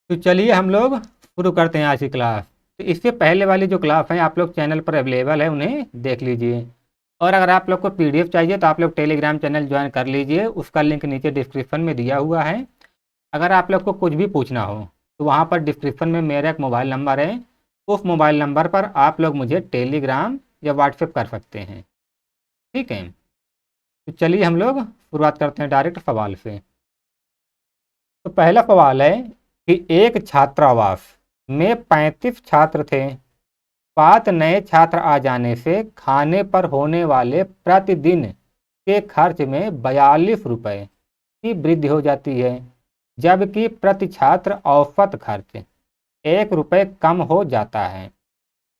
तो चलिए हम लोग शुरू करते हैं आज की क्लास। तो इससे पहले वाली जो क्लास हैं आप लोग चैनल पर अवेलेबल है, उन्हें देख लीजिए। और अगर आप लोग को पीडीएफ चाहिए तो आप लोग टेलीग्राम चैनल ज्वाइन कर लीजिए, उसका लिंक नीचे डिस्क्रिप्शन में दिया हुआ है। अगर आप लोग को कुछ भी पूछना हो तो वहाँ पर डिस्क्रिप्शन में मेरा एक मोबाइल नंबर है, उस मोबाइल नंबर पर आप लोग मुझे टेलीग्राम या व्हाट्सएप कर सकते हैं। ठीक है, तो चलिए हम लोग शुरुआत करते हैं डायरेक्ट सवाल से। तो पहला सवाल है कि एक छात्रावास में 35 छात्र थे। 5 नए छात्र आ जाने से खाने पर होने वाले प्रतिदिन के खर्च में 42 रुपये की वृद्धि हो जाती है, जबकि प्रति छात्र औसत खर्च 1 रुपये कम हो जाता है।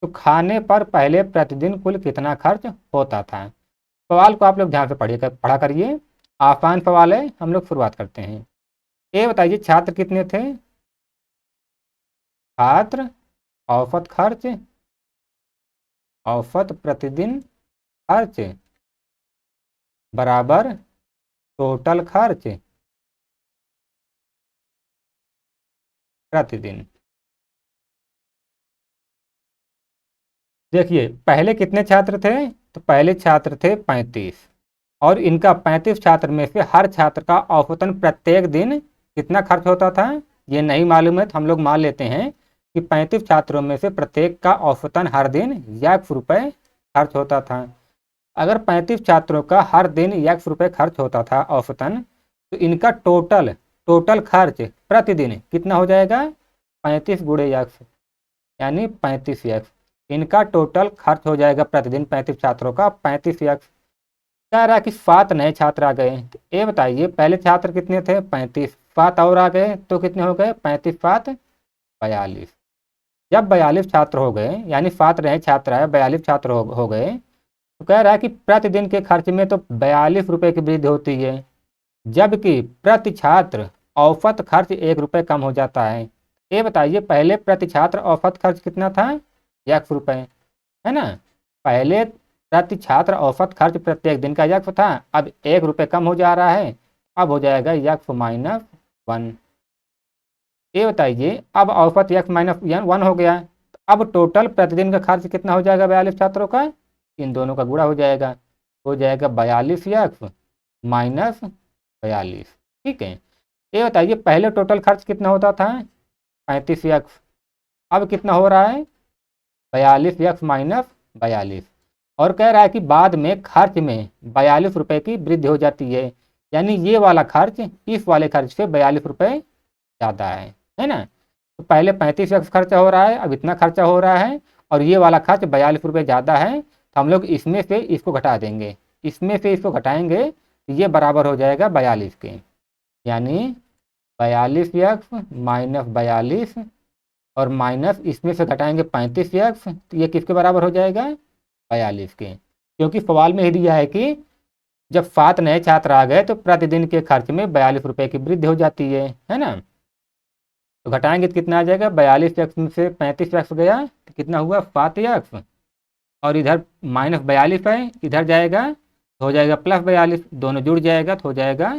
तो खाने पर पहले प्रतिदिन कुल कितना खर्च होता था? सवाल को आप लोग ध्यान से पढ़ा करिए, आसान सवाल है। हम लोग शुरुआत करते हैं। ये बताइए छात्र कितने थे? छात्र, औसत खर्च, औसत प्रतिदिन खर्च बराबर टोटल खर्च प्रतिदिन। देखिए पहले कितने छात्र थे? तो पहले छात्र थे 35, और इनका 35 छात्र में से हर छात्र का औसतन प्रत्येक दिन कितना खर्च होता था ये नहीं मालूम है, तो हम लोग मान लेते हैं कि 35 छात्रों में से प्रत्येक का औसतन हर दिन 1 रुपये खर्च होता था। अगर 35 छात्रों का हर दिन 1 रुपये खर्च होता था औसतन, तो इनका टोटल खर्च प्रतिदिन कितना हो जाएगा? 35 गुणे यक्स, यानी 35 यक्स। इनका टोटल खर्च हो जाएगा प्रतिदिन 35 छात्रों का 35 यक्स। कह रहा है कि 7 नए छात्र आ गए, तो ये बताइए पहले छात्र कितने थे? 35, 7 और आ गए तो कितने हो गए? 35 7 42। जब 42 छात्र हो गए, यानी 7 नए छात्र आए, 42 छात्र हो गए, तो कह रहा है कि प्रतिदिन के खर्च में तो 42 रुपये की वृद्धि होती है, जबकि प्रति छात्र औसत खर्च 1 रुपये कम हो जाता है। ये बताइए पहले प्रति छात्र औसत खर्च कितना था? 1 रुपये, है ना। पहले प्रति छात्र औसत खर्च प्रत्येक दिन का 1 था, अब 1 रुपये कम हो जा रहा है, अब हो जाएगा 1 - 1। ये बताइए अब औसत 1 - 1 हो गया, अब टोटल प्रतिदिन का खर्च कितना हो जाएगा 42 छात्रों का? इन दोनों का गुणा हो जाएगा 42 यक्स माइनस 42। ठीक है, ये बताइए पहले टोटल खर्च कितना होता था? 35 यक्स, अब कितना हो रहा है? 42 यक्स माइनस 42। और कह रहा है कि बाद में खर्च में 42 रुपये की वृद्धि हो जाती है, यानी ये वाला खर्च इस वाले खर्च से 42 रुपये ज़्यादा है ना। तो पहले 35 यक्स खर्चा हो रहा है, अब इतना खर्चा हो रहा है, और ये वाला खर्च 42 रुपये ज़्यादा है, तो हम लोग इसमें से इसको घटा देंगे। इसमें से इसको घटाएंगे तो ये बराबर हो जाएगा 42 के, यानी 42 यक्स माइनस 42, और माइनस इसमें से घटाएंगे 35 यक्स, तो ये किसके बराबर हो जाएगा? 42 के। क्योंकि सवाल में ही दिया है कि जब 7 नए छात्र आ गए तो प्रतिदिन के खर्च में 42 रुपये की वृद्धि हो जाती है ना। तो घटाएंगे तो कितना आ जाएगा? 42 यक्स में से 35 यक्स गया तो कितना हुआ? 7 यक्स, और इधर माइनस 42 है, इधर जाएगा तो हो जाएगा प्लस 42, दोनों जुड़ जाएगा तो हो जाएगा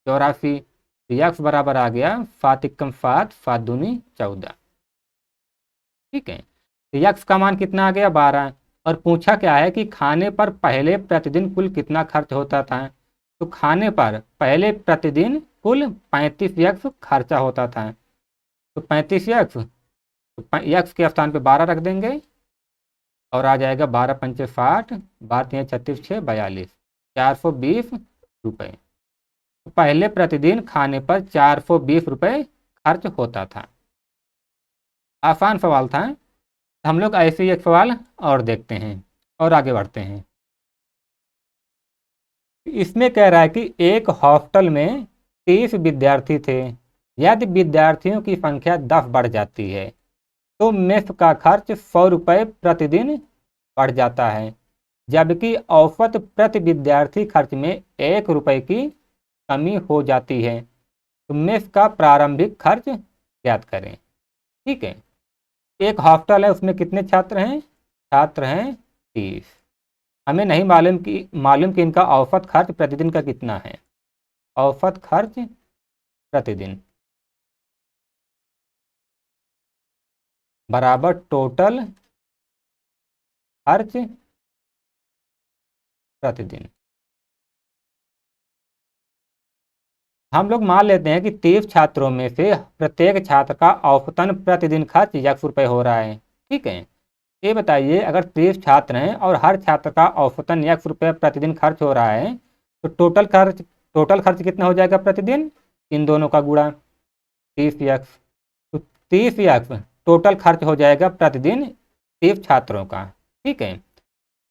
84। तो यक्स बराबर आ गया 7 × 7, 7 दूनी 14। ठीक है, तो यक्स का मान कितना आ गया? 12। और पूछा क्या है कि खाने पर पहले प्रतिदिन कुल कितना खर्च होता था? तो खाने पर पहले प्रतिदिन कुल 35 यक्स खर्चा होता था। तो 35 यक्स, तो यक्स के स्थान पे 12 रख देंगे, और आ जाएगा 12 × 5 = 60, 12 × 3 = 36, 6 = 42, 420 रुपये। तो पहले प्रतिदिन खाने पर 420 रुपये खर्च होता था। आसान सवाल था। हम लोग ऐसे ही एक सवाल और देखते हैं और आगे बढ़ते हैं। इसमें कह रहा है कि एक हॉस्टल में 30 विद्यार्थी थे। यदि विद्यार्थियों की संख्या 10 बढ़ जाती है तो मेस का खर्च 100 रुपये प्रतिदिन बढ़ जाता है, जबकि औसत प्रति विद्यार्थी खर्च में 1 रुपये की कमी हो जाती है। तो मेस का प्रारंभिक खर्च ज्ञात करें। ठीक है, एक हॉस्टल है, उसमें कितने छात्र हैं? छात्र हैं 30। हमें नहीं मालूम कि इनका औसत खर्च प्रतिदिन का कितना है। औसत खर्च प्रतिदिन बराबर टोटल खर्च प्रतिदिन। हम लोग मान लेते हैं कि 30 छात्रों में से प्रत्येक छात्र का औसतन प्रतिदिन खर्च ₹100 हो रहा है। ठीक है, ये बताइए अगर 30 छात्र हैं और हर छात्र का औसतन ₹100 प्रतिदिन खर्च हो रहा है तो टोटल खर्च कितना हो जाएगा प्रतिदिन? इन दोनों का गुणा 30 तो 30 टोटल खर्च हो जाएगा प्रतिदिन 30 छात्रों का। ठीक है,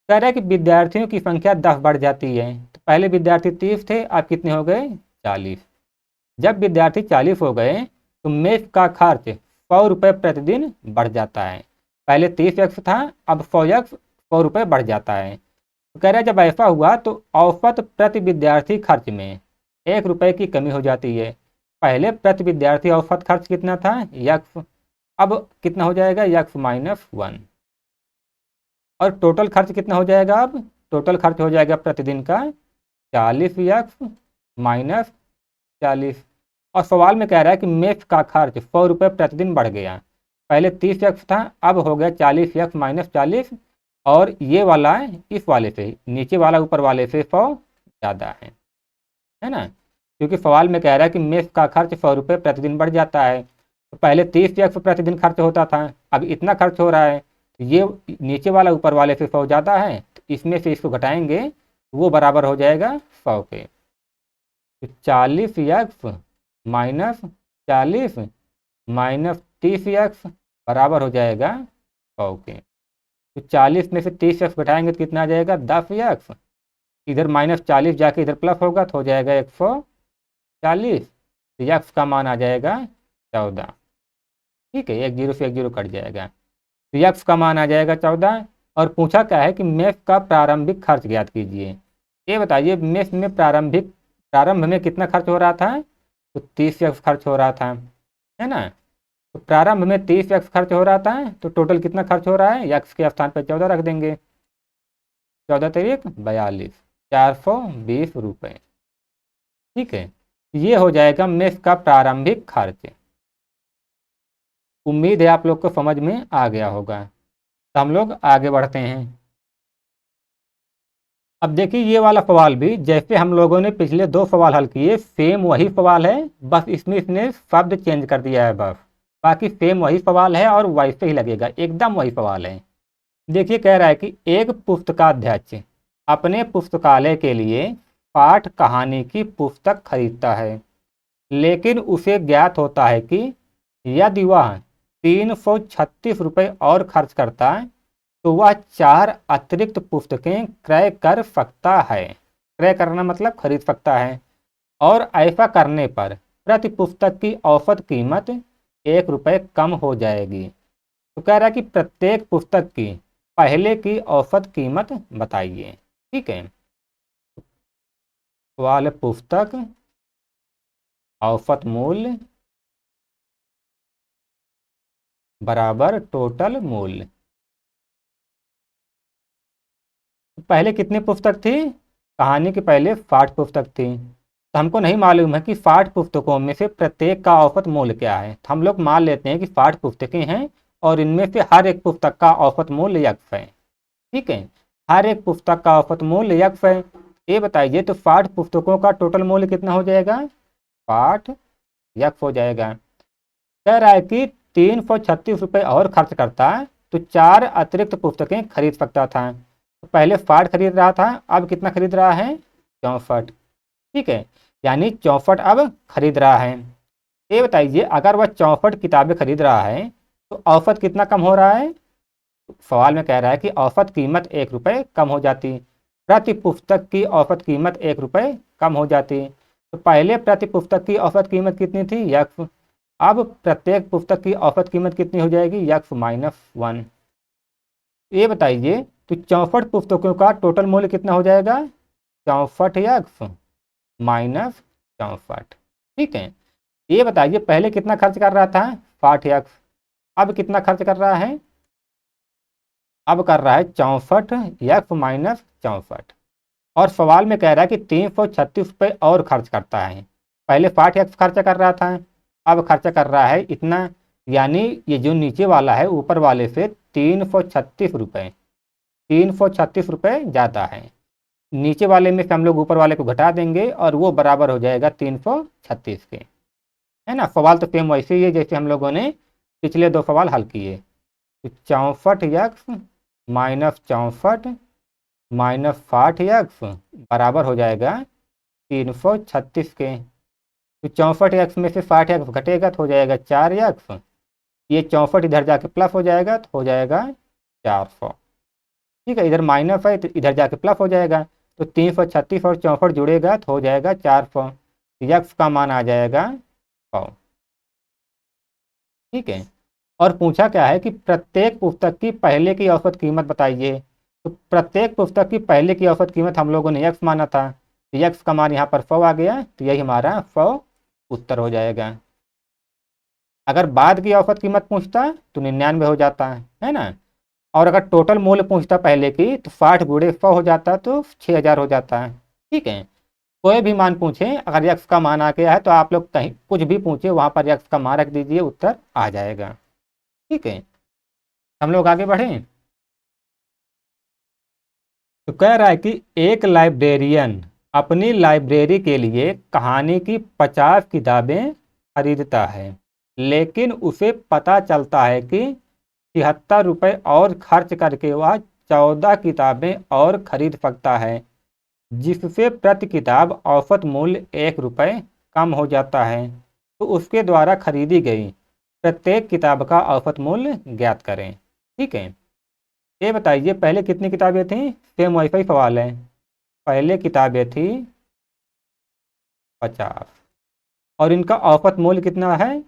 कह रहा है कि विद्यार्थियों की संख्या 10 बढ़ जाती है। तो पहले विद्यार्थी 30 थे, अब कितने हो गए? 40। जब विद्यार्थी 40 हो गए तो मेस का खर्च ₹100 प्रतिदिन बढ़ जाता है। पहले 30 था, अब 100 रुपये बढ़ जाता है। तो कह रहा है जब ऐसा हुआ तो औसत प्रति विद्यार्थी खर्च में ₹1 की कमी हो जाती है। पहले प्रति विद्यार्थी औसत खर्च कितना था? यक्स। अब कितना हो जाएगा? X minus 1। और टोटल खर्च कितना हो जाएगा? अब टोटल खर्च हो जाएगा प्रतिदिन का 40 माइनस 40। और सवाल में कह रहा है कि मेस का खर्च ₹100 प्रतिदिन बढ़ गया। पहले 30 था, अब हो गया 40 माइनस 40। और ये वाला इस वाले से, नीचे वाला ऊपर वाले से 100 ज़्यादा है ना। क्योंकि सवाल में कह रहा है कि मेस का खर्च ₹100 प्रतिदिन बढ़ जाता है। तो पहले 30 प्रतिदिन खर्च होता था, अब इतना खर्च हो रहा है। तो ये नीचे वाला ऊपर वाले से 100 ज़्यादा है, तो इसमें से इसको घटाएंगे वो बराबर हो जाएगा 100 के। तो 40 माइनस 40 माइनस 30 बराबर हो जाएगा 100 के। तो 40 में से 30 घटाएंगे तो कितना आ जाएगा? 10। इधर माइनस 40 जाके इधर प्लस होगा तो हो जाएगा 140। तो यक्स का मान आ जाएगा 14। ठीक है, एक जीरो से एक जीरो कट जाएगा, तो यक्स का मान आ जाएगा 14। और पूछा क्या है कि मेस का प्रारंभिक खर्च ज्ञात कीजिए। ये बताइए मेस में प्रारंभ में कितना खर्च हो रहा था? तो 30 खर्च हो रहा था, है ना। तो प्रारंभ में 30 खर्च हो रहा था, तो टोटल कितना खर्च हो रहा है? यक्स के स्थान पर 14 रख देंगे। 14 तेईक 42, ₹420। ठीक है, ये हो जाएगा मेस का प्रारंभिक खर्च। उम्मीद है आप लोग को समझ में आ गया होगा। तो हम लोग आगे बढ़ते हैं। अब देखिए ये वाला सवाल भी जैसे हम लोगों ने पिछले 2 सवाल हल किए, सेम वही सवाल है, बस इसमें इसने शब्द चेंज कर दिया है बस। बाकी सेम वही सवाल है और वैसे ही लगेगा, एकदम वही सवाल है। देखिए कह रहा है कि एक पुस्तकाध्यक्ष अपने पुस्तकालय के लिए पाठ कहानी की पुस्तक खरीदता है, लेकिन उसे ज्ञात होता है कि यदि वह ₹336 और खर्च करता है तो वह 4 अतिरिक्त पुस्तकें क्रय कर सकता है। क्रय करना मतलब खरीद सकता है। और ऐसा करने पर प्रति पुस्तक की औसत कीमत ₹1 कम हो जाएगी। तो कह रहा है कि प्रत्येक पुस्तक की पहले की औसत कीमत बताइए। ठीक है, सवाल है पुस्तक औसत मूल्य बराबर टोटल मूल्य। पहले कितनी पुस्तक थी? कहानी के पहले 60 पुस्तक थी। तो हमको नहीं मालूम है कि 60 पुस्तकों में से प्रत्येक का औसत मूल्य क्या है। तो हम लोग मान लेते हैं कि 60 पुस्तकें हैं और इनमें से हर एक पुस्तक का औसत मूल्य यक्स है। ठीक है, हर एक पुस्तक का औसत मूल्य यक्स है। ये बताइए तो 60 पुस्तकों का टोटल मूल्य कितना हो जाएगा? 60 यक्स हो जाएगा। कह रहा है कि ₹336 और खर्च करता है तो 4 अतिरिक्त पुस्तकें खरीद सकता था। तो पहले 60 खरीद रहा था, अब कितना खरीद रहा है? 64। ठीक है, यानी 64 अब खरीद रहा है। ये बताइए अगर वह 64 किताबें खरीद रहा है तो औसत कितना कम हो रहा है? सवाल में कह रहा है कि औसत कीमत ₹1 कम हो जाती। प्रति पुस्तक की औसत कीमत ₹1 कम हो जाती। तो पहले प्रति पुस्तक की औसत कीमत कितनी थी? यक्स। अब प्रत्येक पुस्तक की औसत कीमत कितनी हो जाएगी? X minus 1। ये बताइए तो 64 पुस्तकों का टोटल मूल्य कितना हो जाएगा? 64 यक्स माइनस 64। ठीक है, ये बताइए पहले कितना खर्च कर रहा था? 60 यक्स। अब कितना खर्च कर रहा है? अब कर रहा है 64 यक्स माइनस 64। और सवाल में कह रहा है कि ₹336 और खर्च करता है। पहले 60 यक्स खर्चा कर रहा था, अब खर्चा कर रहा है इतना यानी ये जो नीचे वाला है ऊपर वाले से 336 रुपये, 336 रुपये ज़्यादा है। नीचे वाले में से हम लोग ऊपर वाले को घटा देंगे और वो बराबर हो जाएगा 336 के, है ना। सवाल तो सेम वैसे ही है जैसे हम लोगों ने पिछले 2 सवाल हल किए। तो 64x माइनस 64 माइनस 60x बराबर हो जाएगा 336 के। तो 64x में से 60x घटेगा तो हो जाएगा 4x, ये 64 इधर जाके प्लस हो जाएगा तो हो जाएगा 400। ठीक है, इधर माइनस है तो इधर जाके प्लस हो जाएगा, तो 336 और 64 जुड़ेगा तो हो जाएगा 400, यक्स का मान आ जाएगा 100। ठीक है, और पूछा क्या है कि प्रत्येक पुस्तक की पहले की औसत कीमत बताइए। तो प्रत्येक पुस्तक की पहले की औसत कीमत हम लोगों ने यक्स माना था, तो यक्स का मान यहाँ पर 100 आ गया, तो यही हमारा 100 उत्तर हो जाएगा। अगर बाद की औसत कीमत पूछता तो 99 हो जाता है ना। और अगर टोटल मूल्य पूछता पहले की तो 60 गुणे 100 हो जाता तो 6000 हो जाता है। ठीक है, कोई भी मान पूछे, अगर यक्स का मान आ गया है तो आप लोग कहीं कुछ भी पूछे वहां पर यक्स का मान रख दीजिए, उत्तर आ जाएगा। ठीक है, हम लोग आगे बढ़े। तो कह रहा है कि एक लाइब्रेरियन अपनी लाइब्रेरी के लिए कहानी की 50 किताबें खरीदता है, लेकिन उसे पता चलता है कि 76 रुपये और खर्च करके वह 14 किताबें और खरीद सकता है, जिससे प्रति किताब औसत मूल्य 1 रुपये कम हो जाता है। तो उसके द्वारा खरीदी गई प्रत्येक किताब का औसत मूल्य ज्ञात करें। ठीक है, ये बताइए पहले कितनी किताबें थीं, सेम वैसा ही सवाल है। पहले किताबें थी 50 और इनका औसत मूल्य कितना है।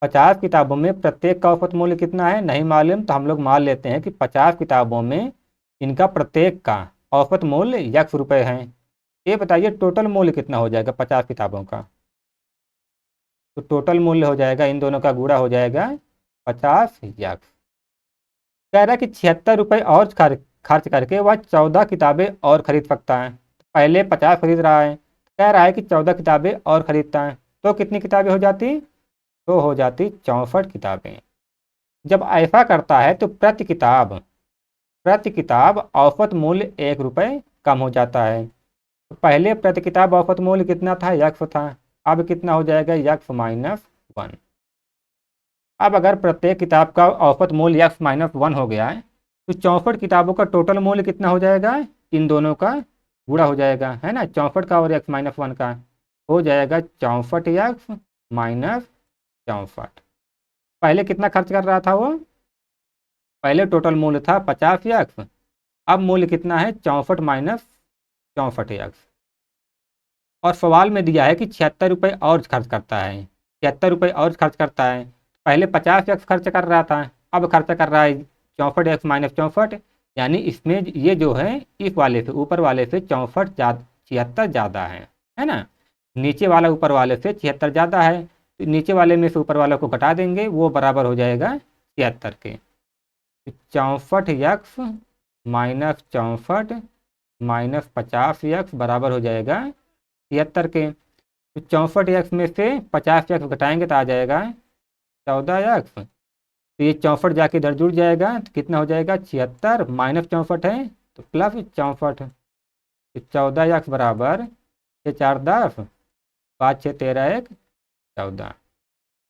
50 किताबों में प्रत्येक का औसत मूल्य कितना है नहीं मालूम, तो हम लोग मान लेते हैं कि 50 किताबों में इनका प्रत्येक का औसत मूल्य ₹1 है। ये बताइए टोटल मूल्य कितना हो जाएगा 50 किताबों का। तो टोटल मूल्य हो जाएगा, इन दोनों का गुणा हो जाएगा 50 यक्स। कह रहा है कि 76 रुपये और खर्च करके वह 14 किताबें और खरीद सकता है। पहले 50 खरीद रहा है, कह रहा है कि 14 किताबें और खरीदता है, तो कितनी किताबें हो जाती, तो हो जाती 64 किताबें। जब ऐसा करता है तो प्रति किताब औसत मूल्य 1 रुपये कम हो जाता है। तो पहले प्रति किताब औसत मूल्य कितना था, यक्स था, अब कितना हो जाएगा, यक्स माइनस 1। अब अगर प्रत्येक किताब का औसत मूल्य यक्स माइनस 1 हो गया है, तो 64 किताबों का टोटल मूल्य कितना हो जाएगा, इन दोनों का गुणा हो जाएगा, है ना, 64 का और यक्स माइनस 1 का हो जाएगा 64 यक्स माइनस 64। पहले कितना खर्च कर रहा था वो, पहले टोटल मूल्य था 50 यक्स, अब मूल्य कितना है 64 माइनस 64 यक्स। और सवाल में दिया है कि 76 रुपये और खर्च करता है, 76 रुपये और खर्च करता है। पहले 50 यक्स खर्च कर रहा था, अब खर्च कर रहा है 64 यक्स माइनस 64, यानी इसमें ये जो है इस वाले से ऊपर वाले से 76 ज़्यादा है ना। नीचे वाला ऊपर वाले से 76 ज़्यादा है, तो नीचे वाले में से ऊपर वाले को घटा देंगे, वो बराबर हो जाएगा 76 के। 64 यक्स माइनस 64 माइनस 50 यक्स बराबर हो जाएगा 76 के। तो 64 यक्स में से 50 यक्स घटाएंगे तो आ जाएगा 14 यक्स। तो ये 64 जाके इधर जुड़ जाएगा तो कितना हो जाएगा 76 माइनस 64 है तो प्लस 64। तो 14 यक्स बराबर 6 4 10, 5 6 13 1 14।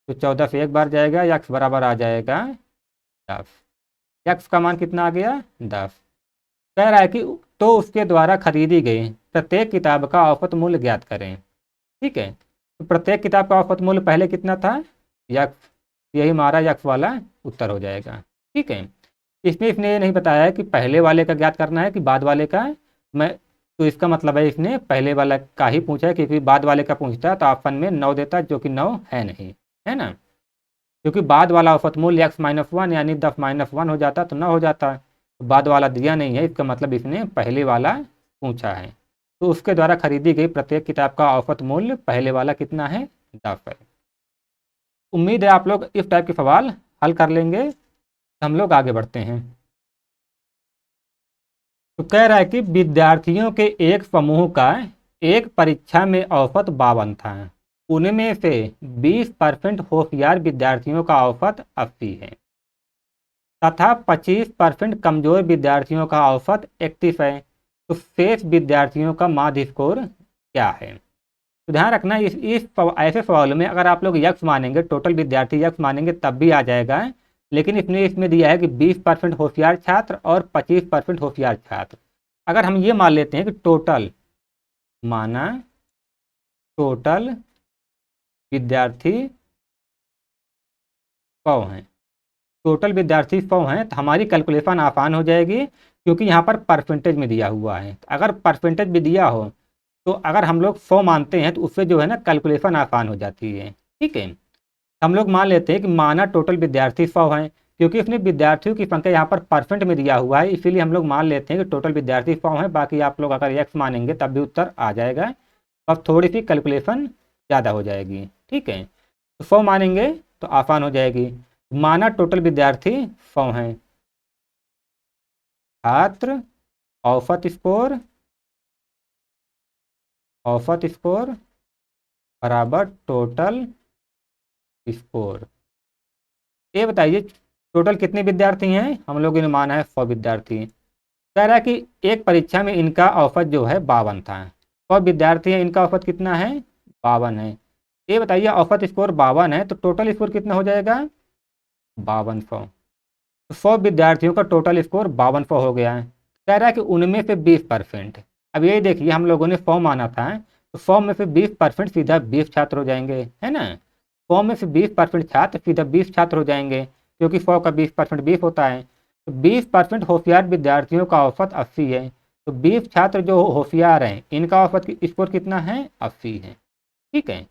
तो 14 से एक बार जाएगा, यक्स बराबर आ जाएगा 10। यक्स का मान कितना आ गया 10। कह रहा है कि तो उसके द्वारा खरीदी गई प्रत्येक किताब का औसत मूल्य ज्ञात करें। ठीक है, तो प्रत्येक किताब का औसत मूल्य पहले कितना था, यक्स, यही हमारा यक्स वाला उत्तर हो जाएगा। ठीक है, इसमें इसने ये नहीं बताया है कि पहले वाले का ज्ञात करना है कि बाद वाले का। मैं तो इसका मतलब है इसने पहले वाला का ही पूछा है, क्योंकि बाद वाले का पूछता तो ऑप्शन में 9 देता, जो कि 9 है नहीं, है ना। क्योंकि बाद वाला औसत मूल्य x माइनस 1 यानी 10 माइनस 1 हो जाता तो 9 हो जाता, तो बाद वाला दिया नहीं है, इसका मतलब इसने पहले वाला पूछा है। तो उसके द्वारा खरीदी गई प्रत्येक किताब का औसत मूल्य पहले वाला कितना है, 10 है। उम्मीद है आप लोग इस टाइप के सवाल हल कर लेंगे। हम लोग आगे बढ़ते हैं। तो कह रहा है कि विद्यार्थियों के एक समूह का एक परीक्षा में औसत 52 था, उनमें से 20% होशियार विद्यार्थियों का औसत 80 है तथा 25% कमजोर विद्यार्थियों का औसत 31 है, तो शेष विद्यार्थियों का माध्य स्कोर क्या है? तो ध्यान रखना ऐसे सवालों में अगर आप लोग यक्स मानेंगे, टोटल विद्यार्थी यक्स मानेंगे तब भी आ जाएगा, लेकिन इसमें दिया है कि 20% होशियार छात्र और 25% होशियार छात्र। अगर हम ये मान लेते हैं कि टोटल विद्यार्थी 100 हैं, टोटल विद्यार्थी 100 हैं, तो हमारी कैलकुलेशन आसान हो जाएगी क्योंकि यहाँ पर परसेंटेज में दिया हुआ है। अगर परसेंटेज भी दिया हो तो अगर हम लोग 100 मानते हैं तो उससे जो है ना कैलकुलेशन आसान हो जाती है। ठीक है, हम लोग मान लेते हैं कि माना टोटल विद्यार्थी 100 हैं, क्योंकि इसमें विद्यार्थियों की संख्या यहाँ पर परसेंट में दिया हुआ है, इसीलिए हम लोग मान लेते हैं कि टोटल विद्यार्थी 100 हैं। बाकी आप लोग अगर एक्स मानेंगे तब भी उत्तर आ जाएगा, अब थोड़ी सी कैलकुलेशन ज़्यादा हो जाएगी। ठीक है, तो 100 मानेंगे तो आसान हो जाएगी। माना टोटल विद्यार्थी 100 हैं, छात्र औसत स्कोर बराबर टोटल स्कोर। ये बताइए टोटल कितने विद्यार्थी हैं? हम लोगों ने माना है 100 विद्यार्थी। कह रहा है कि एक परीक्षा में इनका औसत जो है 52 था। 100 विद्यार्थी हैं, इनका औसत कितना है? 52 है। ये बताइए औसत स्कोर 52 है तो टोटल स्कोर कितना हो जाएगा? 5200। तो 100 विद्यार्थियों का टोटल स्कोर 5200 हो गया है। कह रहा है कि उनमें से 20%, अब ये देखिए हम लोगों ने 100 माना था, तो 100 में से 20% सीधा 20 छात्र हो जाएंगे, है ना। 100 में से 20% छात्र सीधा 20 छात्र हो जाएंगे, क्योंकि 100 का 20% 20 होता है। तो 20% होशियार विद्यार्थियों का औसत 80 है, तो 20 छात्र जो होशियार हैं इनका औसत स्कोर कितना है? 80 है। ठीक है,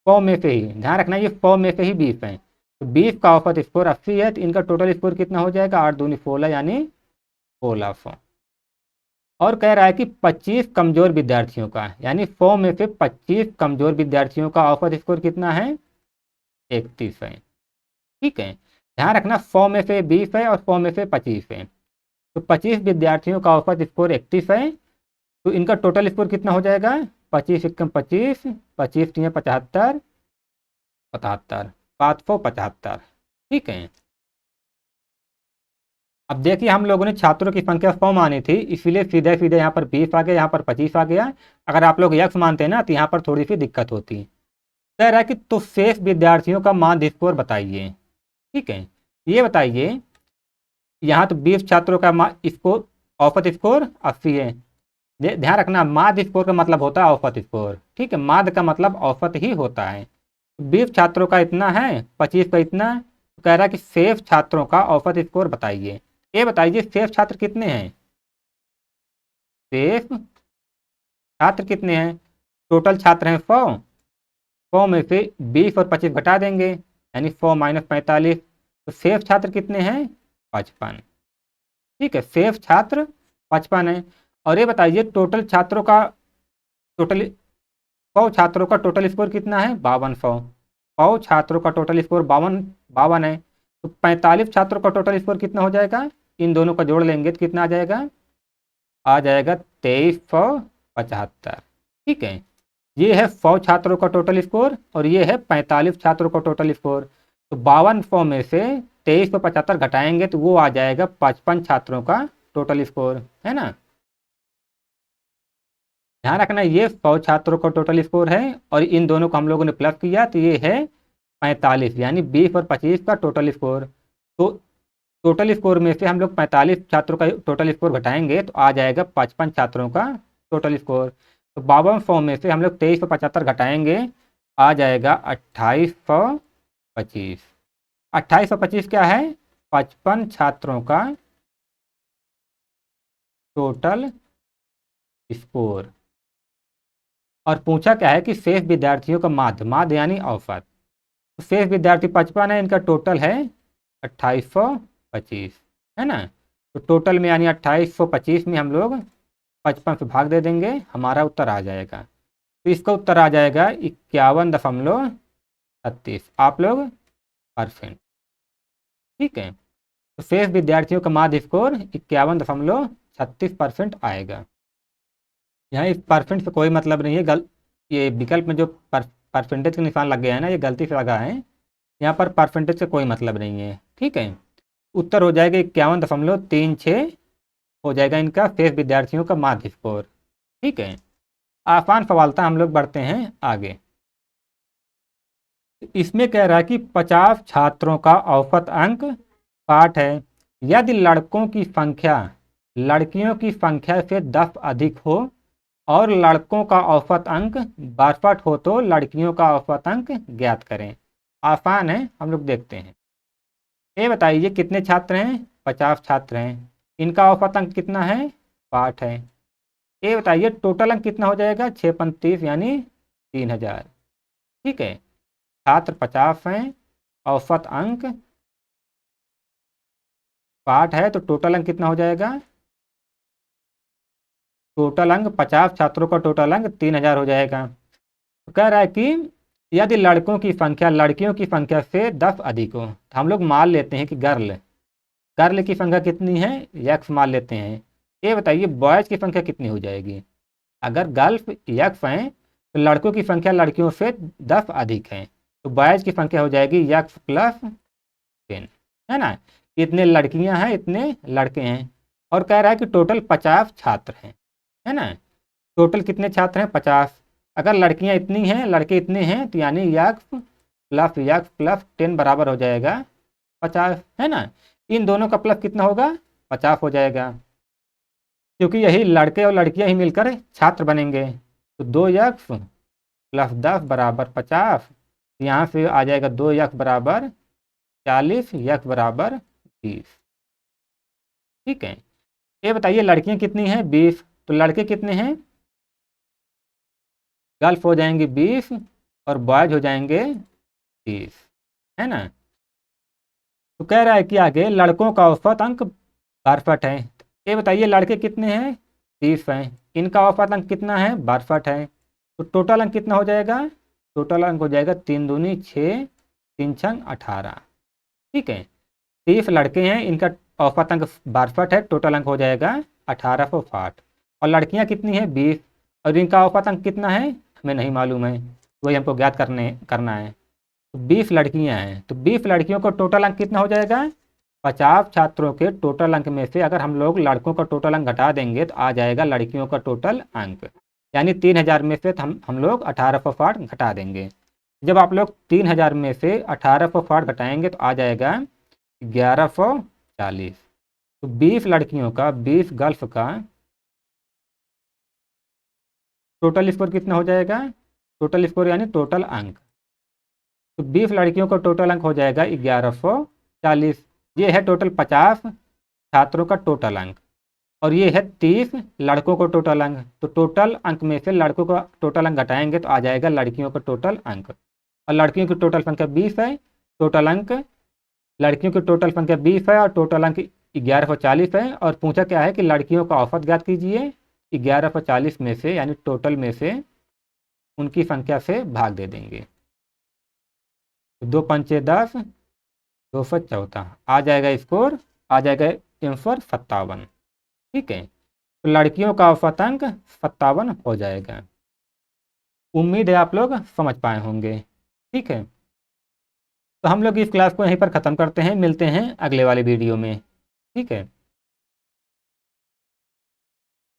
100 में से ही ध्यान रखना, ये 100 में से ही 20 है, तो 20 का औसत स्कोर 80 है, तो इनका टोटल स्कोर कितना हो जाएगा? 8 दूनी 16 यानी 1600। और कह रहा है कि 25 कमजोर विद्यार्थियों का, यानी 100 में से 25 कमजोर विद्यार्थियों का औसत स्कोर कितना है? 31 है। ठीक है, ध्यान रखना 100 में से 20 है और 100 में से 25 है, तो 25 विद्यार्थियों का औसत स्कोर 31 है, तो इनका टोटल स्कोर कितना हो जाएगा? 25 एकम 25, 25 तीन 75, 77, 775। ठीक है, अब देखिए हम लोगों ने छात्रों की संख्या 100 मानी थी, इसलिए सीधे सीधे यहाँ पर 20 आ गया, यहाँ पर 25 आ गया। अगर आप लोग यक्स मानते हैं ना तो यहाँ पर थोड़ी सी दिक्कत होती। कह रहा है कि तो शेष विद्यार्थियों का माध्य स्कोर बताइए। ठीक है, ये बताइए, यहाँ तो 20 छात्रों का स्कोर औसत स्कोर 80 है। ध्यान रखना माध्य स्कोर का मतलब होता है औसत स्कोर। ठीक है, माध्य का मतलब औसत ही होता है। 20 छात्रों का इतना है, 25 का इतना, तो कह रहा है कि शेष छात्रों का औसत स्कोर बताइए। ये बताइए शेष छात्र कितने हैं? शेष छात्र कितने हैं? टोटल छात्र हैं 100, 100 में से 20 और 25 घटा देंगे, यानी 100 माइनस 45, तो शेष छात्र कितने हैं? 55। ठीक है, शेष छात्र 55 है। और ये बताइए टोटल छात्रों का टोटल 100 छात्रों का टोटल स्कोर कितना है? 5200। 100 छात्रों का टोटल स्कोर 52 है, तो 45 छात्रों का टोटल स्कोर कितना हो जाएगा? इन दोनों का जोड़ लेंगे तो कितना आ जाएगा? आ जाएगा 2375। ठीक है, ये है 100 छात्रों का टोटल स्कोर और ये है 45 छात्रों का टोटल स्कोर। तो 5200 में से 2375 घटाएंगे तो वो आ जाएगा 55 छात्रों का टोटल स्कोर, है ना। ध्यान रखना ये 100 छात्रों का टोटल स्कोर है और इन दोनों को हम लोगों ने प्लस किया तो ये है 45, यानी 20 और 25 का टोटल स्कोर। तो टोटल स्कोर में से हम लोग 45 छात्रों का टोटल स्कोर घटाएंगे तो आ जाएगा 55 छात्रों का टोटल स्कोर। तो 5200 में से हम लोग 2375 घटाएंगे, आ जाएगा 2825। 2825 क्या है? 55 छात्रों का टोटल स्कोर। और पूछा क्या है कि शेष विद्यार्थियों का माध्य यानी औसत। तो शेष विद्यार्थी 55 है, इनका टोटल है 2825, है ना। तो टोटल में यानी 2825 में हम लोग 55 से भाग दे देंगे, हमारा उत्तर आ जाएगा। तो इसका उत्तर आ जाएगा 51.36। आप लोग परसेंट। ठीक है, तो शेष विद्यार्थियों का माध्य स्कोर 51.36% आएगा। यहाँ इस परसेंट से कोई मतलब नहीं है, ये विकल्प में जो परसेंटेज का निशान लग गया है ना, ये गलती से लगा है, यहाँ पर परसेंटेज का कोई मतलब नहीं है। ठीक है, उत्तर हो जाएगा 51.36 हो जाएगा इनका शेष विद्यार्थियों का माध्य स्कोर। ठीक है, आसान सवाल था। हम लोग बढ़ते हैं आगे। इसमें कह रहा है कि 50 छात्रों का औसत अंक 60 है। यदि लड़कों की संख्या लड़कियों की संख्या से 10 अधिक हो और लड़कों का औसत अंक 62 हो तो लड़कियों का औसत अंक ज्ञात करें। आसान है, हम लोग देखते हैं। ये बताइए कितने छात्र हैं? 50 छात्र हैं। इनका औसत अंक कितना है? 60 है। ये बताइए टोटल अंक कितना हो जाएगा? 6 × 35 यानी 3000। ठीक है, छात्र 50 हैं, औसत अंक 60 है, तो टोटल अंक कितना हो जाएगा? टोटल अंक 50 छात्रों का टोटल अंक 3000 हो जाएगा। तो कह रहा है कि यदि लड़कों की संख्या लड़कियों की संख्या से 10 अधिक हो, तो हम लोग मान लेते हैं कि गर्ल की संख्या कितनी है? यक्स मान लेते हैं। ये बताइए बॉयज़ की संख्या कितनी हो जाएगी? अगर गर्ल्स यक्स हैं तो लड़कों की संख्या लड़कियों से 10 अधिक है, तो बॉयज़ की संख्या हो जाएगी यक्स प्लस 10, है ना। इतने लड़कियां हैं, इतने लड़के हैं, और कह रहा है कि टोटल 50 छात्र हैं, है ना। टोटल कितने छात्र हैं? 50। अगर लड़कियां इतनी हैं लड़के इतने हैं, तो यानी यक्स प्लस 10 बराबर हो जाएगा 50, है ना। इन दोनों का प्लस कितना होगा? 50 हो जाएगा, क्योंकि यही लड़के और लड़कियां ही मिलकर छात्र बनेंगे। तो 2 यक्स प्लस 10 बराबर 50। यहाँ से आ जाएगा 2 यक्स बराबर 40, यक्स बराबर 20। ठीक है, ये बताइए लड़कियां कितनी हैं? 20। तो लड़के कितने हैं? गर्ल्स हो जाएंगे 20 और बॉयज हो जाएंगे 30, है ना। तो कह रहा है कि आगे लड़कों का औसत अंक 62 है। ये बताइए लड़के कितने हैं? 30 हैं। इनका औसत अंक कितना है? 62 है। तो टोटल अंक कितना हो जाएगा? टोटल अंक हो जाएगा 3 दूनी 6, 3 छंग 18। ठीक है, 30 लड़के हैं, इनका औसत अंक 62 है, टोटल अंक हो जाएगा 1860। और लड़कियां कितनी हैं? 20, और इनका औसत अंक कितना है? हमें नहीं मालूम है, वही हमको ज्ञात करना है। तो 20 लड़कियां हैं, तो 20 लड़कियों का टोटल अंक कितना हो जाएगा? 50 छात्रों के टोटल अंक में से अगर हम लोग लड़कों का टोटल अंक घटा देंगे तो आ जाएगा लड़कियों का टोटल अंक, यानी 3000 में से हम लोग 1860 घटा देंगे। जब आप लोग 3000 में से 1860 घटाएंगे तो आ जाएगा 1140। तो 20 लड़कियों का 20 गर्ल्स का टोटल स्कोर कितना हो जाएगा? टोटल स्कोर यानी टोटल अंक। तो 20 लड़कियों का टोटल अंक हो जाएगा 1140। ये है टोटल 50 छात्रों का टोटल अंक, और ये है 30 लड़कों का टोटल अंक। तो टोटल अंक में से लड़कों का टोटल अंक घटाएंगे तो आ जाएगा लड़कियों का टोटल अंक, और लड़कियों की टोटल संख्या 20 है। टोटल अंक लड़कियों की टोटल संख्या 20 है और टोटल अंक 1140 है। और पूछा क्या है कि लड़कियों का औसत ज्ञात कीजिए। 1140 में से यानी टोटल में से उनकी संख्या से भाग दे देंगे। 2 पंचे 10, 214 आ जाएगा स्कोर, आ जाएगा आंसर 57। ठीक है, तो लड़कियों का औसत अंक 57 हो जाएगा। उम्मीद है आप लोग समझ पाए होंगे। ठीक है, तो हम लोग इस क्लास को यहीं पर ख़त्म करते हैं, मिलते हैं अगले वाले वीडियो में। ठीक है।